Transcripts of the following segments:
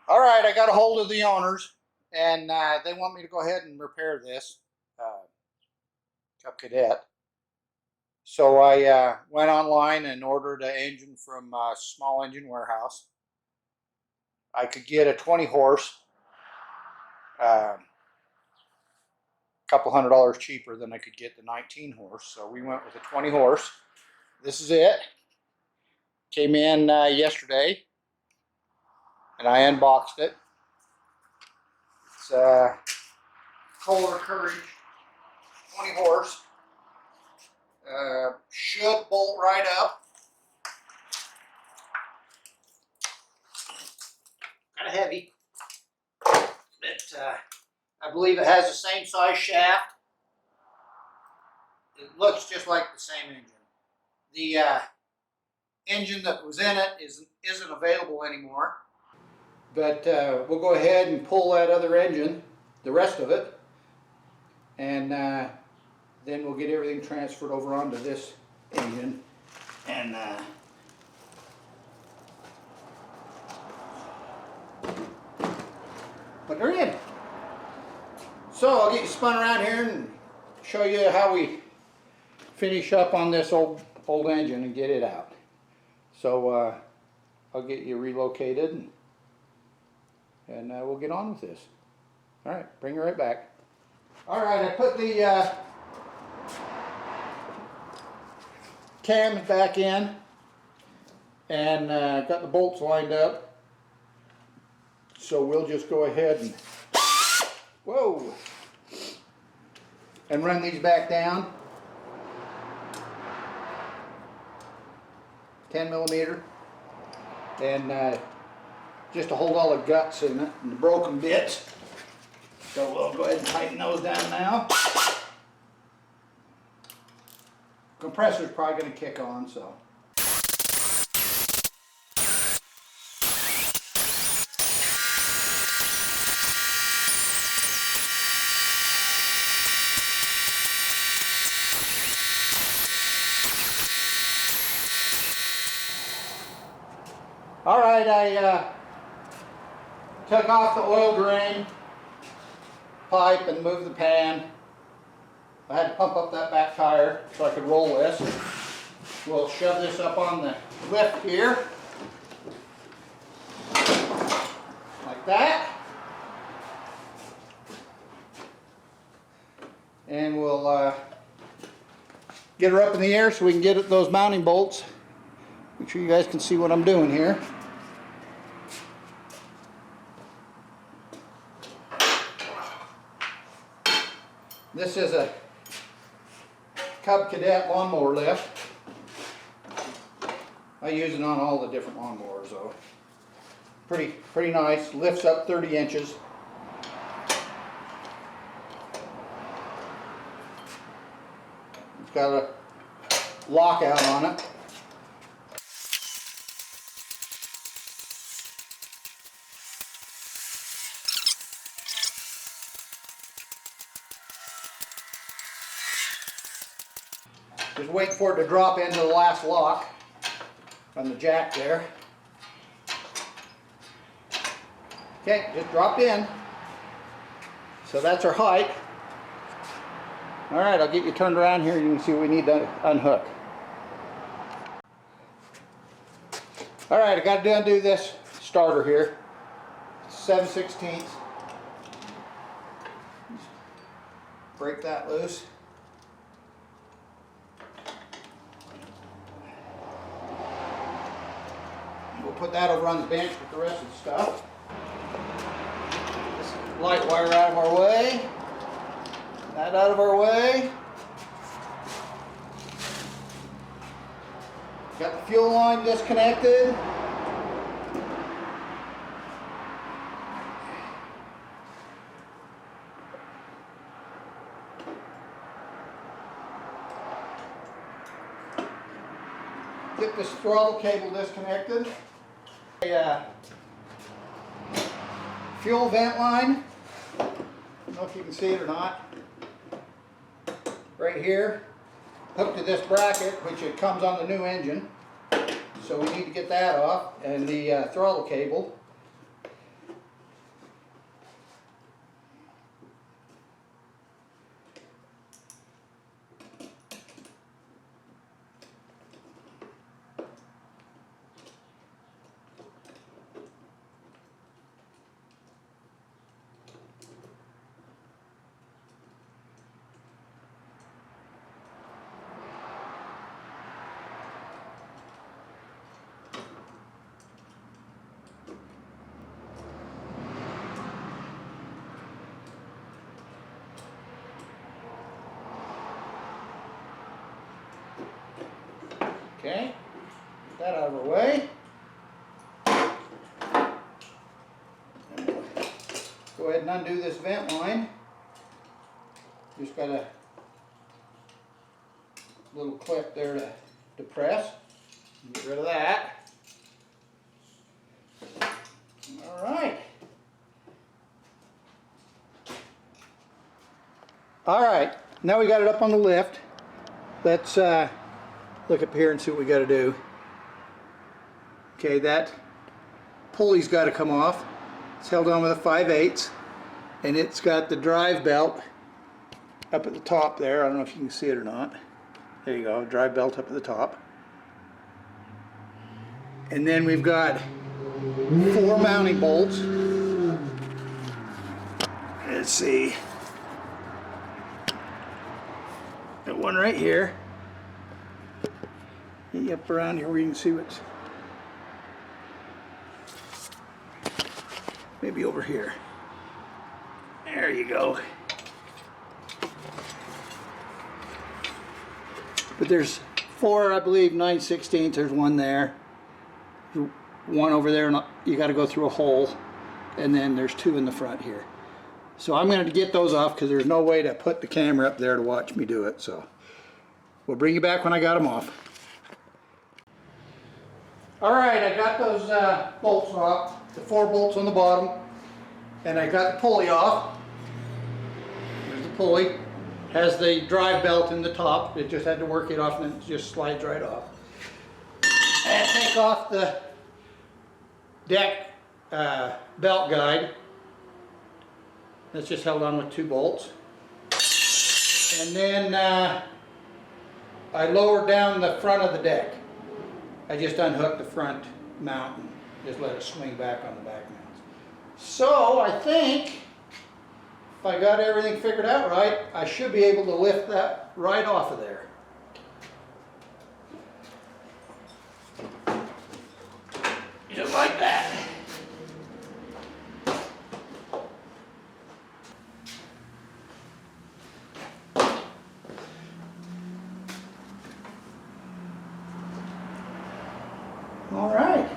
All right, I got a hold of the owners, and they want me to go ahead and repair this Cub Cadet. So I went online and ordered an engine from Small Engine Warehouse. I could get a 20 horse, a couple $100 cheaper than I could get the 19 horse. So we went with the 20 horse. This is it. Came in yesterday, and I unboxed it. It's Kohler Courage 20 horse. Should bolt right up. Kind of heavy, but I believe it has the same size shaft. It looks just like the same engine. The engine that was in it isn't available anymore, but we'll go ahead and pull that other engine, the rest of it, and then we'll get everything transferred over onto this engine and put her in. So I'll get you spun around here and show you how we finish up on this old engine and get it out. So I'll get you relocated and we'll get on with this. All right, bring her right back. All right, I put the cam back in and got the bolts lined up. So we'll just go ahead and and run these back down. 10 millimeter, and just to hold all the guts in it and the broken bits. So we'll go ahead and tighten those down now. Compressor's probably going to kick on, so. All right, I took off the oil drain pipe and moved the pan. I had to pump up that back tire so I could roll this. We'll shove this up on the lift here, like that. And we'll get her up in the air so we can get at those mounting bolts. Make sure you guys can see what I'm doing here. This is a Cub Cadet lawnmower lift. I use it on all the different lawnmowers, though. Pretty nice. Lifts up 30 inches. It's got a lockout on it. Just wait for it to drop into the last lock on the jack there. Okay, just dropped in. So that's our height. All right, I'll get you turned around here. You can see what we need to unhook. All right, I got to undo this starter here. 7/16. Break that loose. We'll put that over on the bench with the rest of the stuff. This light wire out of our way. That out of our way. Got the fuel line disconnected. Get this throttle cable disconnected. A fuel vent line. I don't know if you can see it or not. Right here, hooked to this bracket, which it comes on the new engine. So we need to get that off, and the throttle cable. that out of our way. Go ahead and undo this vent line. Just got a little clip there to press. Get rid of that. All right. All right, now we got it up on the lift. Let's look up here and see what we got to do. Okay, that pulley's got to come off. It's held on with a 5/8, and it's got the drive belt up at the top there. I don't know if you can see it or not. There you go, drive belt up at the top. And then we've got 4 mounting bolts. Let's see. Got one right here. Up around here where you can see what's maybe over here. There you go. But there's 4, I believe, 9/16. There's one there. One over there, and you got to go through a hole. And then there's 2 in the front here. So I'm going to get those off because there's no way to put the camera up there to watch me do it. So we'll bring you back when I got them off. All right, I got those bolts off, the 4 bolts on the bottom, and I got the pulley off. There's the pulley. Has the drive belt in the top. It just had to work it off, and it just slides right off. And take off the deck belt guide. That's just held on with 2 bolts. And then I lowered down the front of the deck. I just unhooked the front mount and just let it swing back on the back mounts. So I think if I got everything figured out right, I should be able to lift that right off of there. Just like that. All right.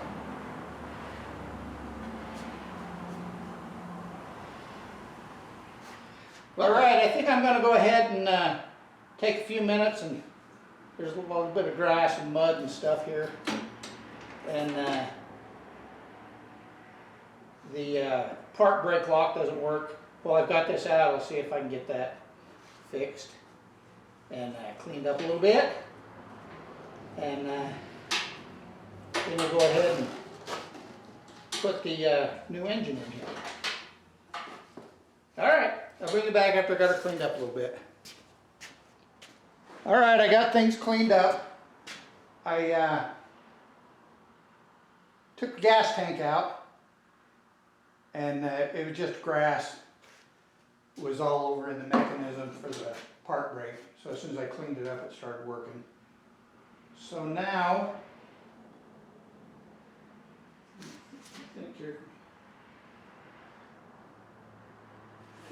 All right, I think I'm going to go ahead and take a few minutes, and there's a little bit of grass and mud and stuff here. And the park brake lock doesn't work. Well, I've got this out. I'll see if I can get that fixed and cleaned up a little bit. And then we'll go ahead and put the new engine in here. All right, I'll bring it back after I got it cleaned up a little bit. All right, I got things cleaned up. I took the gas tank out, and it was just grass. It was all over in the mechanism for the park brake. So as soon as I cleaned it up, it started working. So now,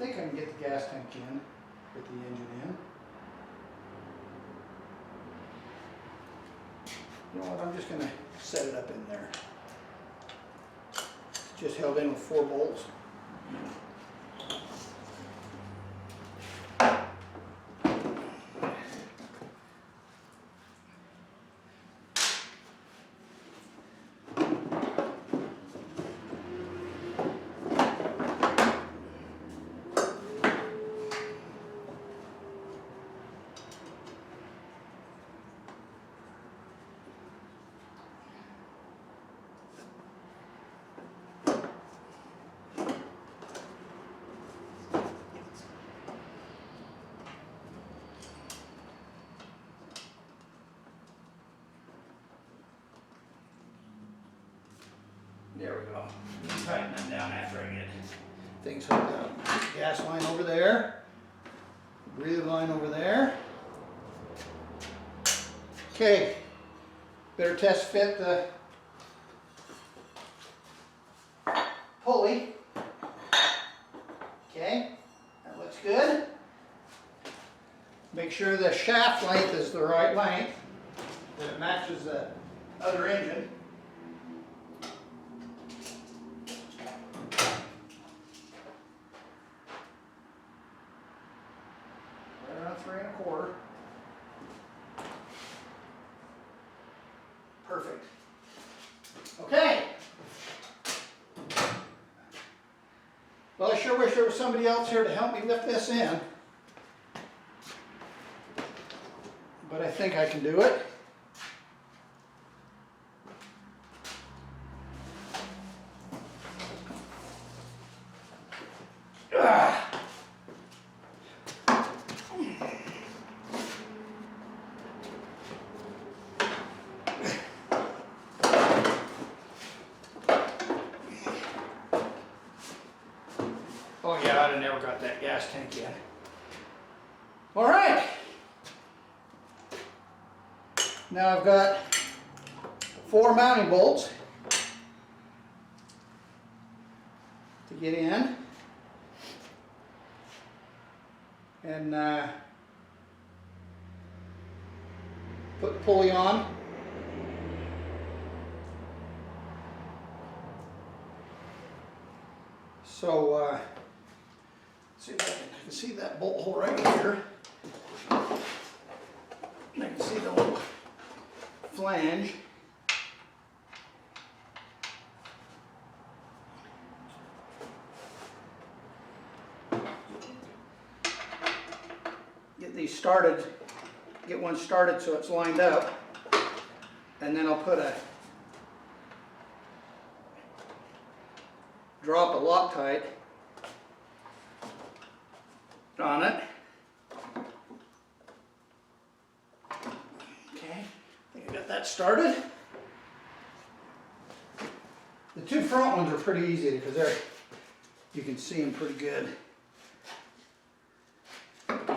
I think I can get the gas tank in, get the engine in. You know what, I'm just going to set it up in there. It's just held in with 4 bolts. There we go. Tighten them down after I get things hooked up. Gas line over there. Breather line over there. Okay. Better test fit the pulley. Okay. That looks good. Make sure the shaft length is the right length. That it matches the other engine. Right around 3 1/4. Perfect. Okay. Well, I sure wish there was somebody else here to help me lift this in. But I think I can do it. Oh yeah, I'd have never got that gas tank in. All right. Now I've got 4 mounting bolts to get in, and put the pulley on. So see if I can see that bolt hole right here. And I can see the little flange. Get these started, get one started so it's lined up, and then I'll put a drop of Loctite on it. Okay, I think I got that started. The 2 front ones are pretty easy because you can see them pretty good. Right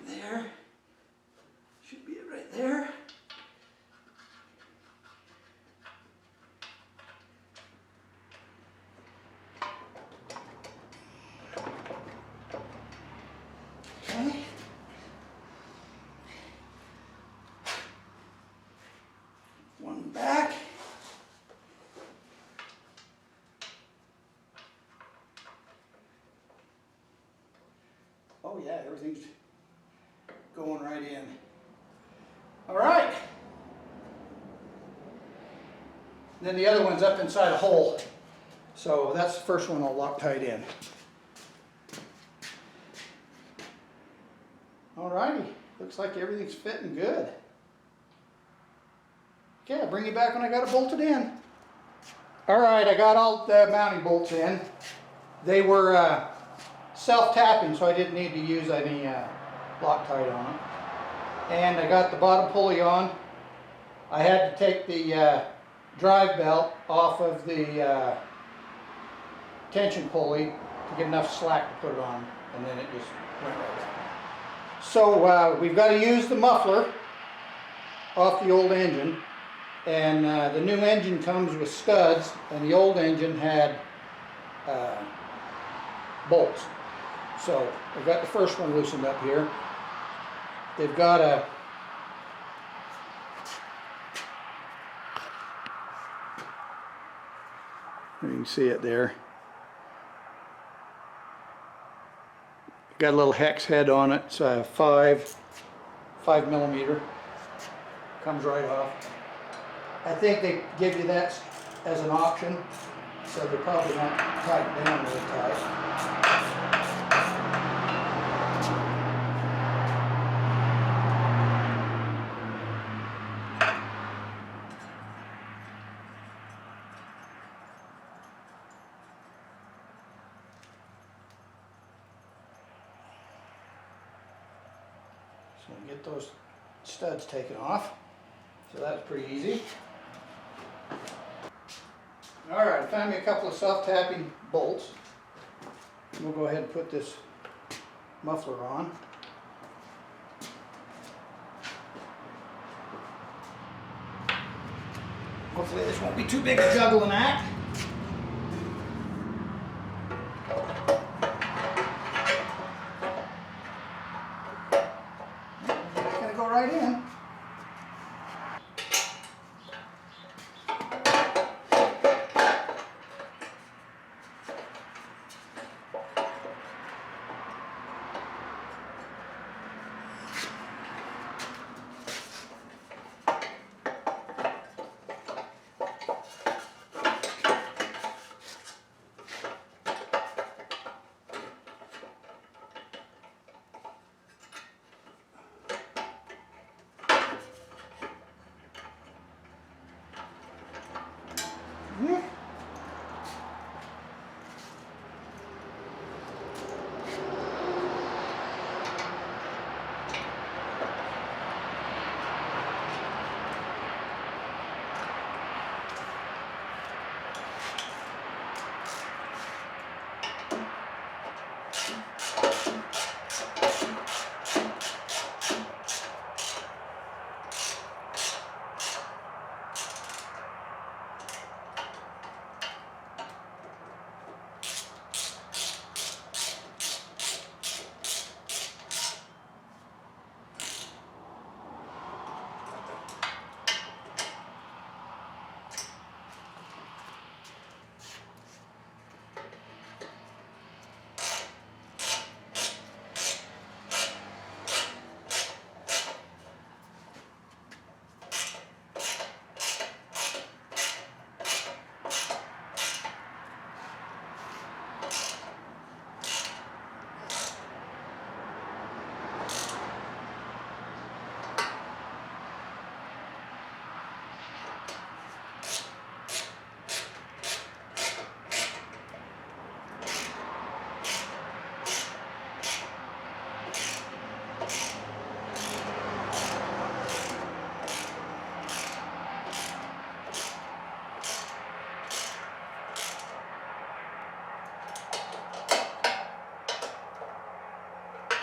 there. Should be it right there. Okay. One back. Oh yeah, everything's going right in. All right. Then the other one's up inside a hole. So that's the first one I'll Loctite in. Alrighty, looks like everything's fitting good. Okay, I'll bring you back when I got it bolted in. Alright, I got all the mounting bolts in. They were self-tapping, so I didn't need to use any Loctite on them. And I got the bottom pulley on. I had to take the drive belt off of the tension pulley to get enough slack to put it on, and then it just went right down. So we've got to use the muffler off the old engine, and the new engine comes with studs, and the old engine had bolts. So I've got the first one loosened up here. They've got a you can see it there. Got a little hex head on it. It's a 5 millimeter. Comes right off. I think they give you that as an option, so they're probably not tightened down really tight. So get those studs taken off. So that's pretty easy. Alright, I found me a couple of self-tapping bolts. We'll go ahead and put this muffler on. Hopefully this won't be too big a juggling act. It's gonna go right in.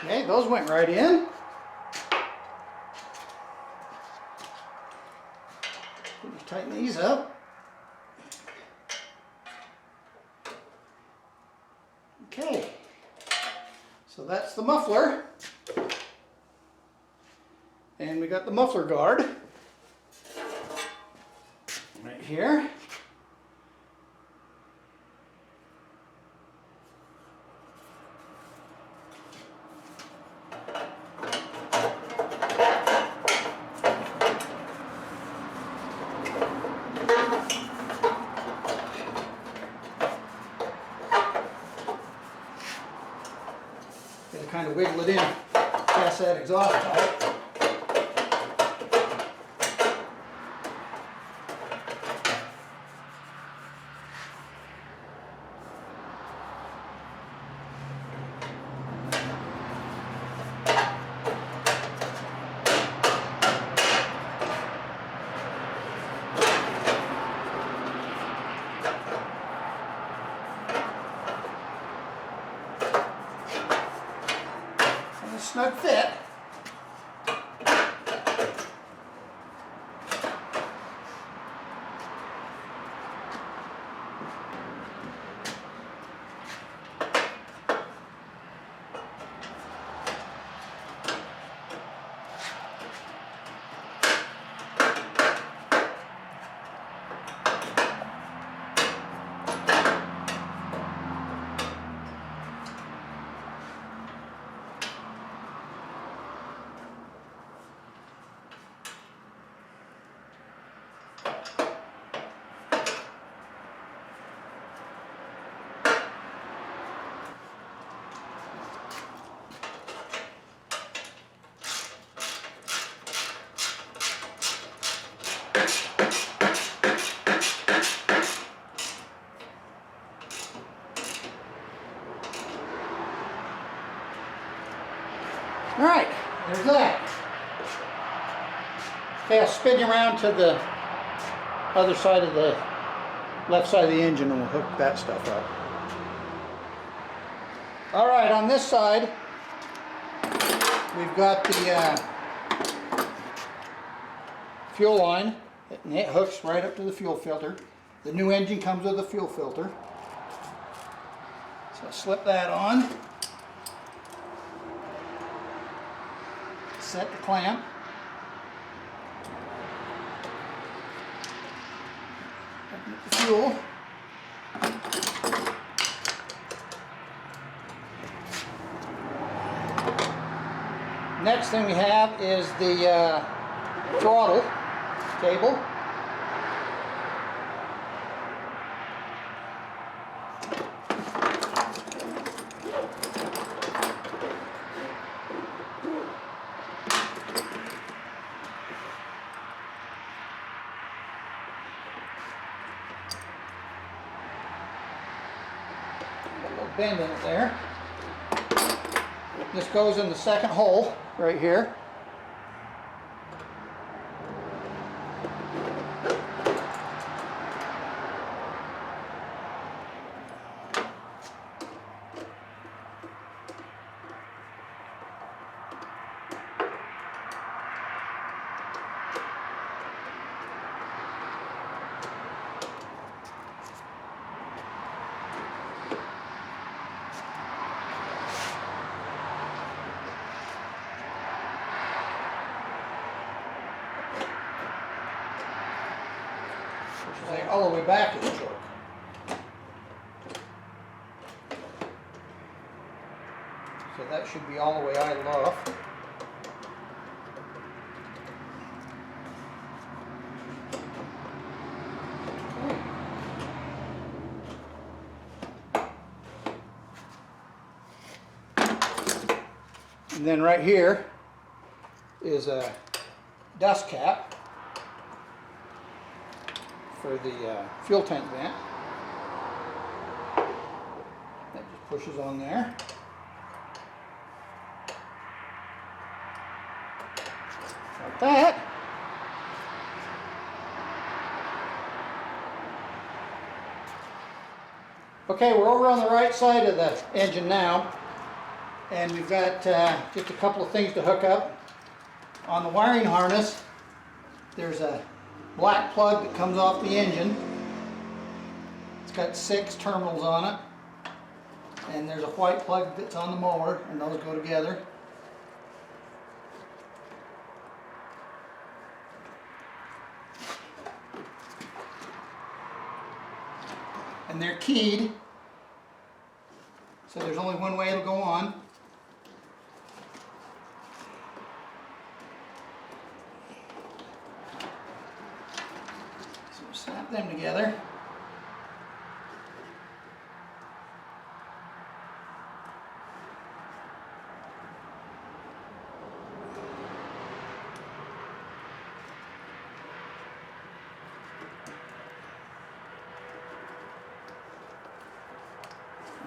Okay, those went right in. Tighten these up. Okay, so that's the muffler. And we got the muffler guard right here. Gotta kind of wiggle it in, pass that exhaust pipe. Snug fit. All right, there's that. Okay, I'll spin you around to the other side of the left side of the engine and we'll hook that stuff up. All right, on this side, we've got the fuel line, and it hooks right up to the fuel filter. The new engine comes with a fuel filter. So I slip that on. Set the clamp. Open up the fuel. Next thing we have is the throttle cable. Bend in it there. This goes in the second hole right here. All the way back to the choke. So that should be all the way idled off. And then right here is a dust cap for the fuel tank vent. That just pushes on there. Like that. Okay, we're over on the right side of the engine now. And we've got just a couple of things to hook up. On the wiring harness, there's a black plug that comes off the engine. It's got 6 terminals on it. And there's a white plug that's on the mower, and those go together. And they're keyed, so there's only one way it'll go on. So snap them together.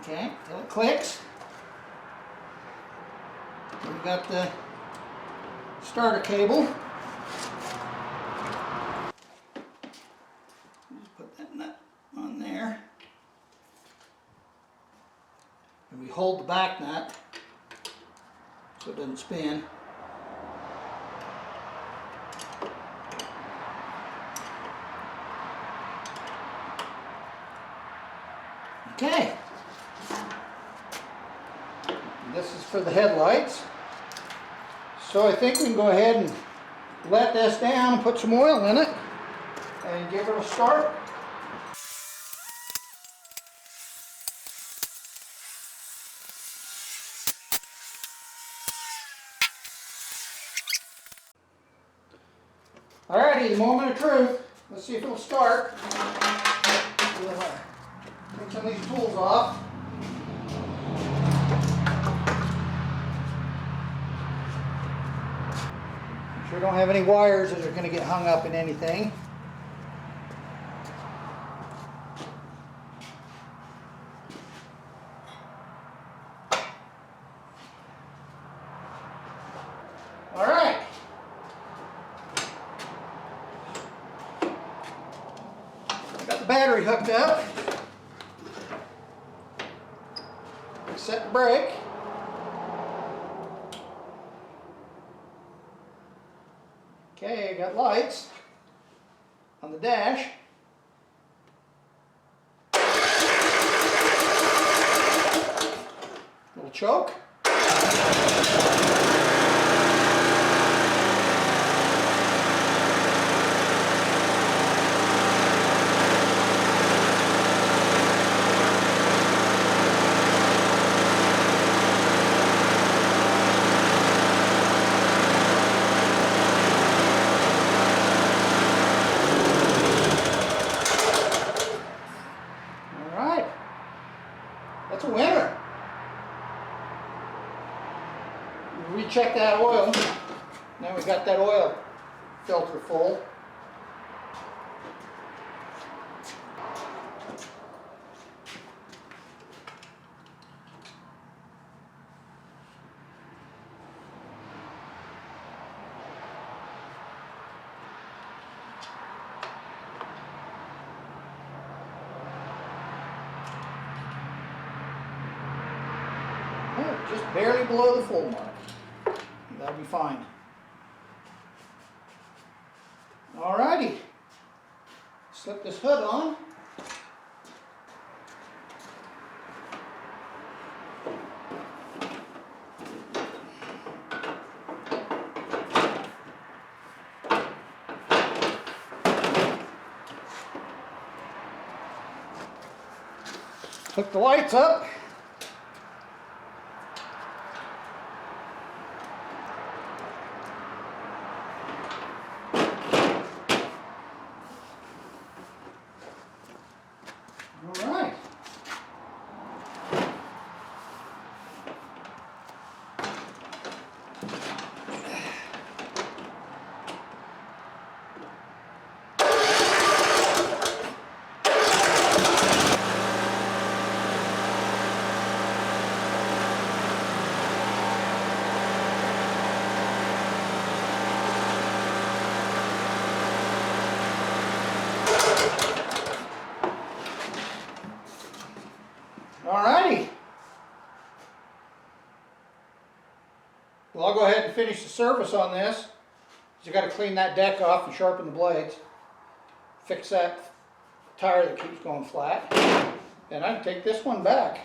Okay, till it clicks. We've got the starter cable. Just put that nut on there. And we hold the back nut so it doesn't spin. Okay. This is for the headlights. So I think we can go ahead and let this down and put some oil in it and give it a start. Alrighty, the moment of truth. Let's see if it'll start. We'll take some of these tools off. Sure don't have any wires that are going to get hung up in anything. All right. Got the battery hooked up. Set the brake. Okay, I got lights on the dash. Little choke. That's a winner. Recheck that oil. Now we've got that oil filter full. Just barely below the full mark. That'll be fine. Alrighty. Slip this hood on. Hook the lights up. All right. Alrighty. Well, I'll go ahead and finish the service on this. You got to clean that deck off and sharpen the blades. Fix that tire that keeps going flat. And I can take this one back.